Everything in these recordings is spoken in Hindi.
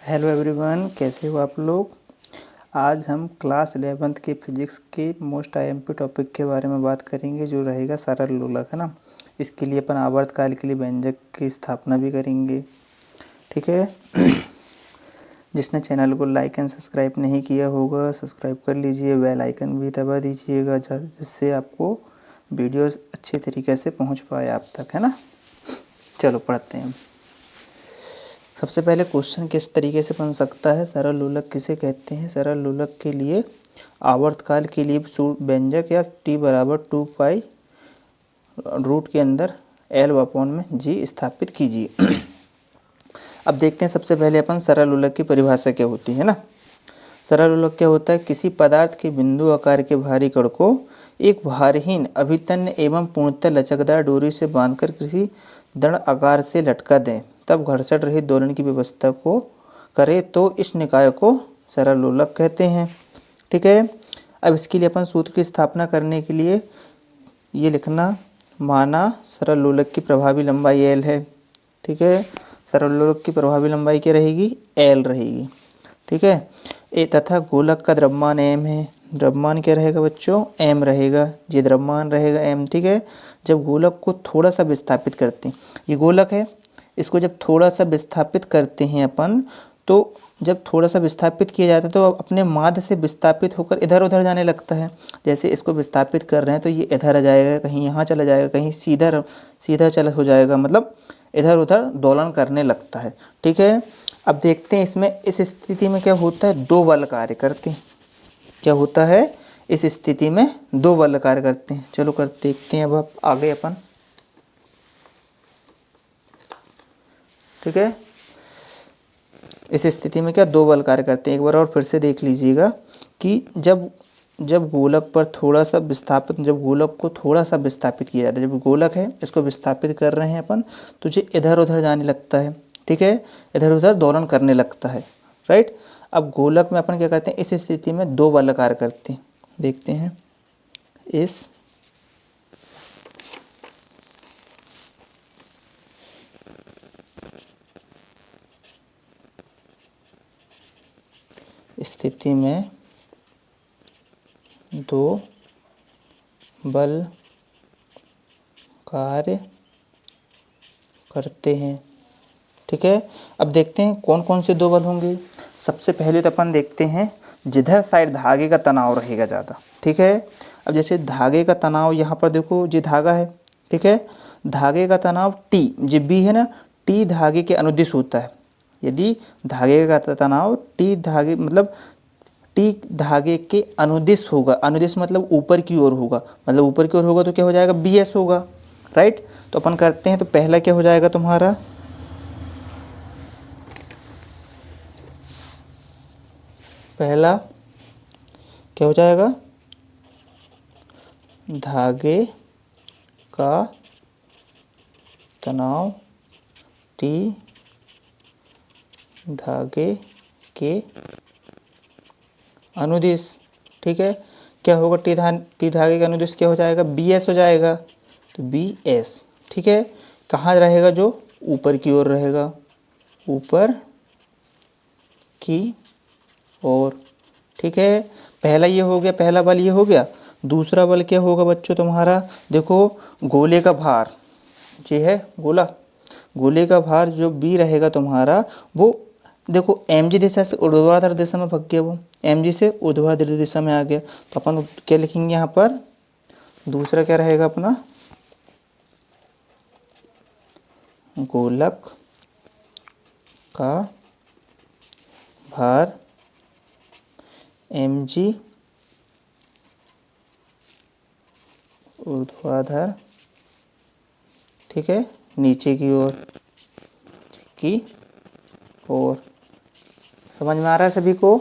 हेलो एवरीवन, कैसे हो आप लोग। आज हम क्लास 11th के फिजिक्स के मोस्ट आईएमपी टॉपिक के बारे में बात करेंगे, जो रहेगा सरल लोलक, है ना। इसके लिए अपन आवर्तकाल के लिए व्यंजक की स्थापना भी करेंगे, ठीक है। जिसने चैनल को लाइक एंड सब्सक्राइब नहीं किया होगा, सब्सक्राइब कर लीजिए, बेल आइकन भी दबा दीजिएगा, जिससे आपको वीडियोस अच्छे तरीके से पहुंच पाए आप तक, है ना। चलो पढ़ते हैं। सबसे पहले क्वेश्चन किस तरीके से बन सकता है, सरल लोलक किसे कहते हैं। सरल लोलक के लिए आवर्तकाल के लिए व्यंजक या t बराबर 2 पाई रूट के अंदर L/g स्थापित कीजिए। अब देखते हैं, सबसे पहले अपन सरल लोलक की परिभाषा क्या होती है ना। सरल लोलक क्या होता है, किसी पदार्थ के बिंदु आकार के भारी कण को एक भारहीन अभितन्य एवं पूर्णतः लचकदार डोरी से बांधकर किसी दृढ़ आकार से लटका दें, तब घर्षण रहित दोलन की व्यवस्था को करे तो इस निकाय को सरल लोलक कहते हैं, ठीक है। अब इसके लिए अपन सूत्र की स्थापना करने के लिए ये लिखना, माना सरल लोलक की प्रभावी लंबाई L है, ठीक है। सरल लोलक की प्रभावी लंबाई क्या रहेगी, L रहेगी, ठीक है। तथा गोलक का द्रव्यमान m है। द्रव्यमान क्या रहेगा बच्चों, m रहेगा, ये द्रव्यमान रहेगा m, ठीक है। जब गोलक को थोड़ा सा विस्थापित करते हैं, ये गोलक है, इसको जब थोड़ा सा विस्थापित करते हैं अपन, तो जब थोड़ा सा विस्थापित किया जाता है तो अपने माध्य से विस्थापित होकर इधर उधर जाने लगता है। जैसे इसको विस्थापित कर रहे हैं तो ये इधर आ जाएगा, कहीं यहाँ चला जाएगा, कहीं सीधा चला हो जाएगा, मतलब इधर उधर दोलन करने लगता है, ठीक है। अब देखते हैं इसमें, इस स्थिति में क्या होता है, दो बल कार्य करते हैं। क्या होता है, इस स्थिति में दो बल कार्य करते हैं। चलो कर देखते हैं, अब आगे अपन, ठीक है। इस स्थिति में क्या दो बल कार्य करते हैं, एक बार और फिर से देख लीजिएगा कि जब गोलक पर थोड़ा सा विस्थापित, जब गोलक को थोड़ा सा विस्थापित किया जाता है, जब गोलक है इसको विस्थापित कर रहे हैं अपन, तो ये इधर उधर जाने लगता है, ठीक है, इधर उधर दोलन करने लगता है, राइट। अब गोलक में अपन क्या करते हैं, इस स्थिति में दो बल कार्य करते हैं। देखते हैं, इस स्थिति में दो बल कार्य करते हैं, ठीक है। अब देखते हैं कौन कौन से दो बल होंगे। सबसे पहले तो अपन देखते हैं जिधर साइड धागे का तनाव रहेगा ज़्यादा, ठीक है। अब जैसे धागे का तनाव यहाँ पर देखो, ये धागा है, ठीक है, धागे का तनाव T, ये B है ना, T धागे के अनुदिश होता है। यदि धागे का तनाव T धागे मतलब T धागे के अनुदिश होगा, अनुदिश मतलब ऊपर की ओर होगा, मतलब ऊपर की ओर होगा तो क्या हो जाएगा, BS होगा, राइट। तो अपन करते हैं, तो पहला क्या हो जाएगा तुम्हारा, पहला क्या हो जाएगा, धागे का तनाव T धागे के अनुदिश, ठीक है। क्या होगा, टी धागे का अनुदिश क्या हो जाएगा, BS हो जाएगा, तो BS, ठीक है। कहाँ रहेगा, जो ऊपर की ओर रहेगा, ऊपर की ओर, ठीक है। पहला ये हो गया, पहला बल ये हो गया। दूसरा बल क्या होगा बच्चों तुम्हारा, देखो गोले का भार, ये है गोला, गोले का भार जो B रहेगा तुम्हारा, वो देखो mg दिशा से ऊर्ध्वाधर दिशा में भाग गया, वो mg से ऊर्ध्वाधर दिशा में आ गया, तो अपन क्या लिखेंगे यहाँ पर, दूसरा क्या रहेगा अपना, गोलक का भार mg ऊर्ध्वाधर, ठीक है, नीचे की ओर, समझ में आ रहा है सभी को,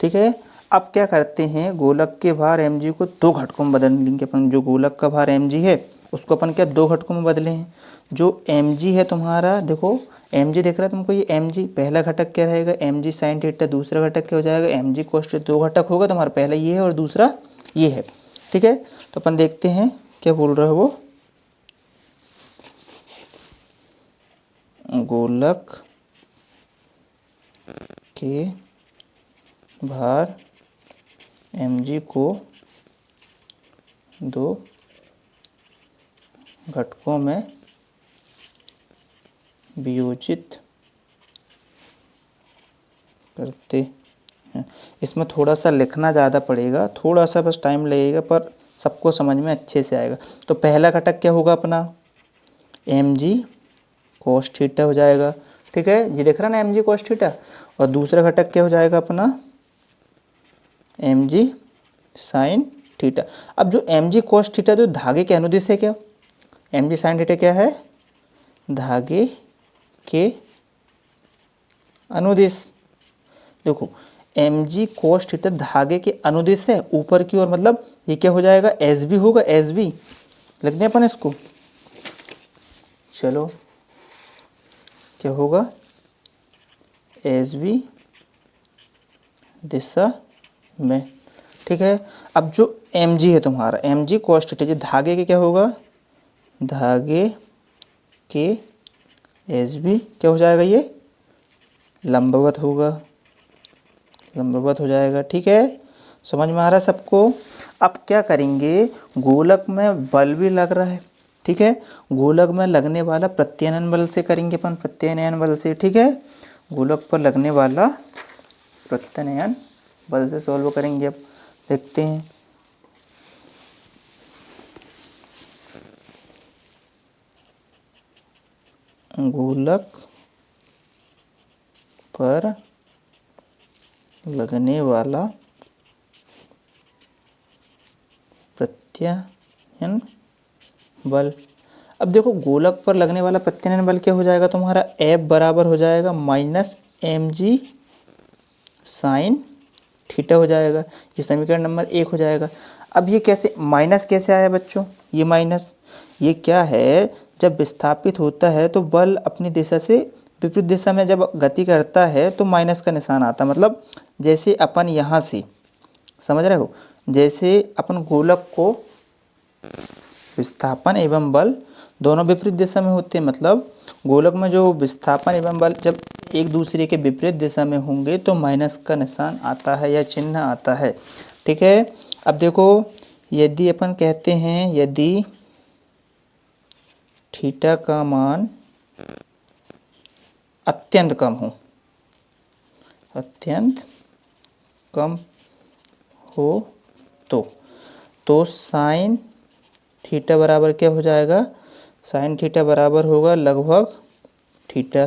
ठीक है। अब क्या करते हैं, गोलक के भार mg को दो घटकों में बदल लेंगे अपन। जो गोलक का भार mg है उसको अपन क्या दो घटकों में बदले हैं। जो mg है तुम्हारा, देखो mg दिख रहा है तुमको, ये mg पहला घटक क्या रहेगा, mg sin थीटा, दूसरा घटक क्या हो जाएगा, mg cos थीटा। दो घटक होगा तुम्हारा, पहला ये है और दूसरा ये है, ठीक है। तो अपन देखते हैं क्या बोल रहा है वो, गोलक के भार mg को दो घटकों में वियोजित करते हैं। इसमें थोड़ा सा लिखना ज़्यादा पड़ेगा, थोड़ा सा बस टाइम लगेगा, पर सबको समझ में अच्छे से आएगा। तो पहला घटक क्या होगा अपना, mg cos थीटा हो जाएगा, ठीक है, ये देख रहा ना mg cos थीटा। और दूसरा घटक क्या हो जाएगा अपना, mg sin थीटा। अब जो mg cos थीटा जो धागे के अनुदिश है, क्या mg sin थीटा क्या है, धागे के अनुदिश। देखो mg cos थीटा धागे के अनुदिश है ऊपर की ओर, मतलब ये क्या हो जाएगा, SB होगा, SB लिख दें अपन इसको। चलो क्या होगा, SB दिशा में, ठीक है। अब जो mg है तुम्हारा, mg cos थीटा, धागे के क्या होगा, धागे के SB क्या हो जाएगा, ये लंबवत होगा, लंबवत हो जाएगा, ठीक है। समझ में आ रहा है सबको। अब क्या करेंगे, गोलक में बल भी लग रहा है, ठीक है, गोलक में लगने वाला प्रत्यानयन बल से करेंगे अपन, प्रत्यानयन बल से, ठीक है, गोलक पर लगने वाला प्रत्यानयन बल से सॉल्व करेंगे। अब देखते हैं, गोलक पर लगने वाला प्रत्यानयन बल। अब देखो गोलक पर लगने वाला प्रत्यानयन बल क्या हो जाएगा तुम्हारा, F बराबर हो जाएगा माइनस mg साइन थीटा हो जाएगा। ये समीकरण नंबर 1 हो जाएगा। अब ये कैसे माइनस कैसे आया बच्चों, ये माइनस, ये क्या है, जब विस्थापित होता है तो बल अपनी दिशा से विपरीत दिशा में जब गति करता है तो माइनस का निशान आता है। मतलब जैसे अपन यहाँ से, समझ रहे हो, जैसे अपन गोलक को विस्थापन एवं बल दोनों विपरीत दिशा में होते हैं, मतलब गोलक में जो विस्थापन एवं बल जब एक दूसरे के विपरीत दिशा में होंगे तो माइनस का निशान आता है या चिन्ह आता है, ठीक है। अब देखो यदि अपन कहते हैं, यदि थीटा का मान अत्यंत कम हो, अत्यंत कम हो तो साइन थीटा बराबर क्या हो जाएगा, साइन थीटा बराबर होगा लगभग थीटा,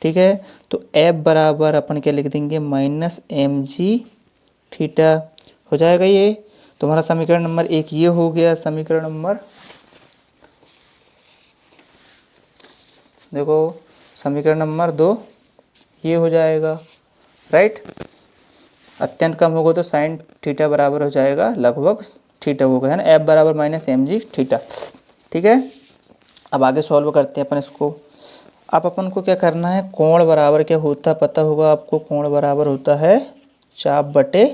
ठीक है। तो F बराबर अपन क्या लिख देंगे, माइनस mg थीटा हो जाएगा। ये तुम्हारा समीकरण नंबर 1 ये हो गया। समीकरण नंबर, देखो समीकरण नंबर 2 ये हो जाएगा, राइट। अत्यंत कम होगा तो साइन थीटा बराबर हो जाएगा लगभग थीटा होगा, है ना, F बराबर माइनस mg थीटा, ठीक है। अब आगे सॉल्व करते हैं अपन इसको। अब अपन को क्या करना है, कोण बराबर क्या होता है पता होगा आपको, कोण बराबर होता है चाप बटे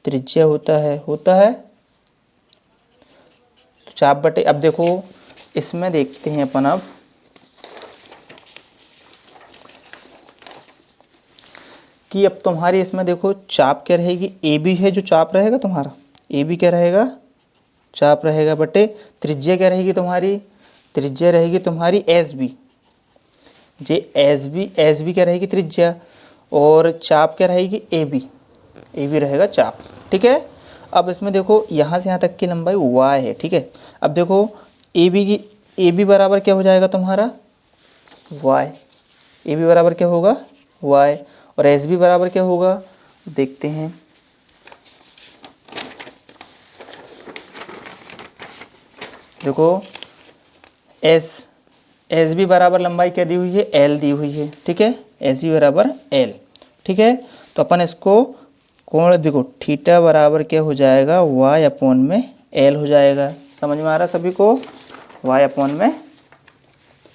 त्रिज्या होता है तो चाप बटे, अब देखो इसमें देखते हैं अपन अब कि अब तुम्हारी इसमें देखो चाप क्या रहेगी, ए बी है जो चाप रहेगा तुम्हारा, ए बी क्या रहेगा, चाप रहेगा, बटे त्रिज्या क्या रहेगी तुम्हारी, त्रिज्या रहेगी तुम्हारी S B, J S B क्या रहेगी त्रिज्या, और चाप क्या रहेगी ए बी रहेगा चाप, ठीक है। अब इसमें देखो यहाँ से यहाँ तक की लंबाई y है, ठीक है। अब देखो ए बी बराबर क्या हो जाएगा तुम्हारा y, ए बी बराबर क्या होगा y, और एस बी बराबर क्या होगा देखते हैं। देखो एस बी बराबर लंबाई क्या दी हुई है, एल दी हुई है, ठीक है, एस बी बराबर एल, ठीक है। तो अपन इसको कोण देखो थीटा बराबर क्या हो जाएगा, वाई अपॉन में एल हो जाएगा। समझ में आ रहा सभी को, वाई अपॉन में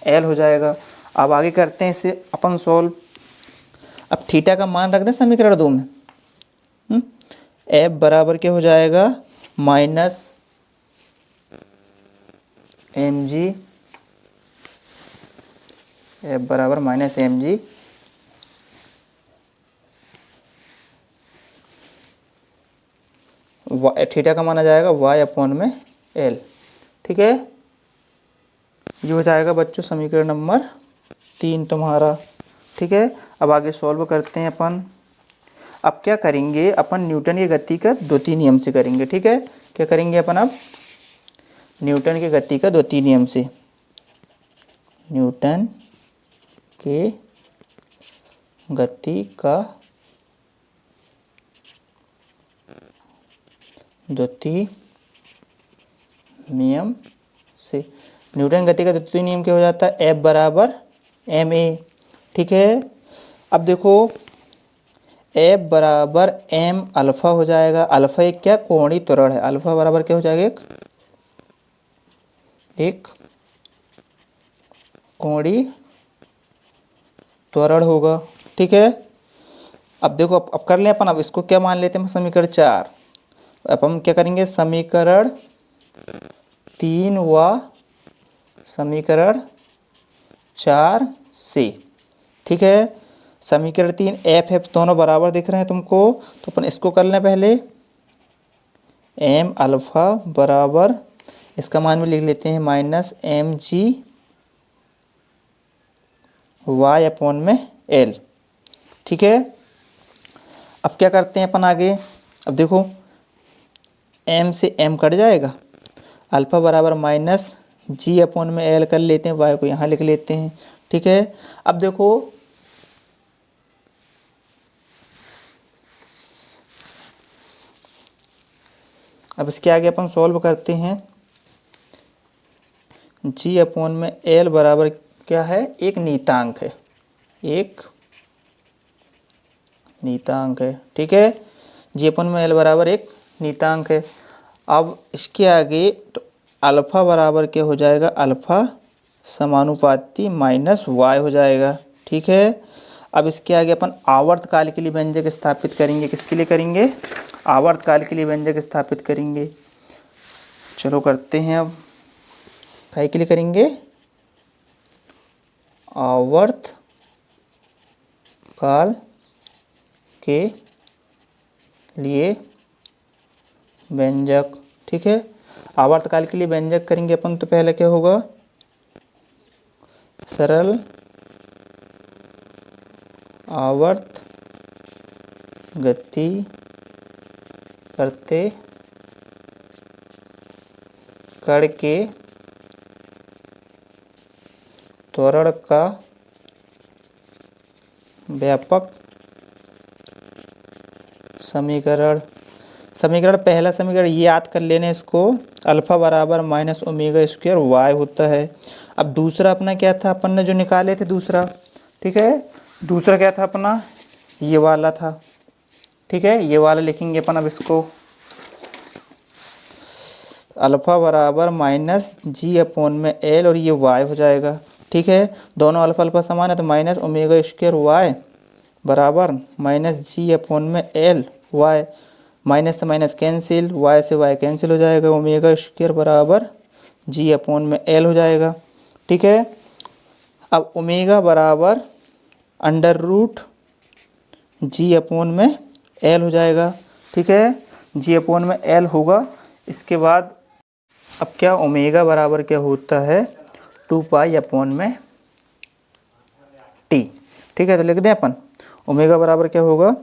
एल हो जाएगा। अब आगे करते हैं इसे अपन सॉल्व। अब थीटा का मान रख दें समीकरण 2 में, एफ बराबर क्या हो जाएगा, माइनस एम जी, एफ बराबर माइनस एम जी थीटा का माना जाएगा y अपॉन में l। ठीक है, ये हो जाएगा बच्चों समीकरण नंबर 3 तुम्हारा। ठीक है, अब आगे सॉल्व करते हैं अपन। अब क्या करेंगे अपन, न्यूटन की गति का द्वितीय नियम से करेंगे। ठीक है, क्या करेंगे अपन अब, न्यूटन की गति का द्वितीय नियम से, न्यूटन के गति का द्वितीय नियम से। न्यूटन गति का द्वितीय नियम क्या हो जाता है, F बराबर ma। ठीक है, अब देखो F बराबर m अल्फा हो जाएगा। अल्फा एक क्या, कोणीय त्वरण है। अल्फा बराबर क्या हो जाएगा, एक कोणीय त्वरण होगा। ठीक है, अब देखो अब कर लें अपन, अब इसको क्या मान लेते हैं, समीकरण 4। अब हम क्या करेंगे, समीकरण 3 व समीकरण 4 से। ठीक है, समीकरण 3 F दोनों बराबर दिख रहे हैं तुमको, तो अपन इसको कर लें पहले। m अल्फा बराबर, इसका मान भी लिख लेते हैं, माइनस mg y अपॉन में l। ठीक है, अब क्या करते हैं अपन आगे, अब देखो m से m कट जाएगा, अल्फा बराबर माइनस g अपॉन में l कर लेते हैं, y को यहाँ लिख लेते हैं। ठीक है, अब देखो अब इसके आगे अपन सॉल्व करते हैं। g अपॉन में l बराबर क्या है, एक नीतांक है, एक नीतांक है। ठीक है, g अपॉन में l बराबर एक नीतांक है। अब इसके आगे तो अल्फा बराबर क्या हो जाएगा, अल्फा समानुपाती माइनस y हो जाएगा। ठीक है, अब इसके आगे अपन आवर्तकाल के लिए व्यंजक स्थापित करेंगे। किसके लिए करेंगे, आवर्तकाल के लिए व्यंजक स्थापित करेंगे। चलो करते हैं, अब काय के लिए करेंगे, आवर्तकाल के लिए व्यंजक। ठीक है, आवर्तकाल के लिए व्यंजक करेंगे अपन, तो पहले क्या होगा, सरल आवर्त गति करते कण के त्वरण का व्यापक समीकरण। समीकरण पहला समीकरण ये याद कर लेने इसको, अल्फा बराबर माइनस ओमेगा स्क्वायर वाई होता है। अब दूसरा अपना क्या था, अपन ने जो निकाले थे दूसरा। ठीक है, दूसरा क्या था अपना, ये वाला था। ठीक है, ये वाला लिखेंगे अपन अब इसको, अल्फा बराबर माइनस जी अपॉन में एल, और ये वाई हो जाएगा। ठीक है, दोनों अल्फा अल्फा समान है, तो माइनस ओमेगा स्क्वायर वाई बराबर माइनस जी अपॉन में एल वाई, माइनस से माइनस कैंसिल, वाई से वाई कैंसिल हो जाएगा, ओमेगा स्क्वायर बराबर जी अपॉन में एल हो जाएगा। ठीक है, अब ओमेगा बराबर अंडर रूट जी अपॉन में एल हो जाएगा। ठीक है, जी अपॉन में एल होगा। इसके बाद अब क्या, ओमेगा बराबर क्या होता है, 2 पाई अपॉन में टी। ठीक है, तो लिख दें अपन, ओमेगा बराबर क्या होगा,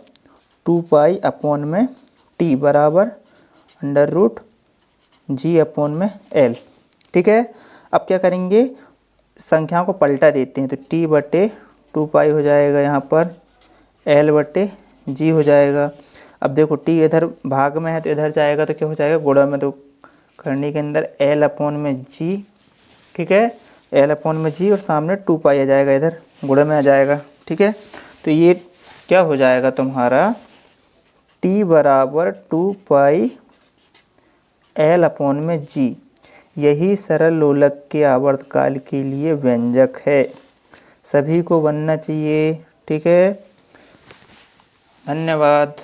2 पाई अपॉन में टी बराबर अंडर रूट जी अपॉन में एल। ठीक है, अब क्या करेंगे, संख्याओं को पलटा देते हैं, तो टी बटे 2 पाई हो जाएगा, यहाँ पर एल बटे जी हो जाएगा। अब देखो टी इधर भाग में है तो इधर जाएगा, तो क्या हो जाएगा, गुणा में, तो करने के अंदर एल अपॉन में जी। ठीक है, एल अपॉन में जी, और सामने 2 पाई आ जाएगा, इधर गुणा में आ जाएगा। ठीक है, तो ये क्या हो जाएगा तुम्हारा, टी बराबर 2 पाई एल अपॉन में जी। यही सरल लोलक के आवर्तकाल के लिए व्यंजक है, सभी को बनना चाहिए। ठीक है, धन्यवाद।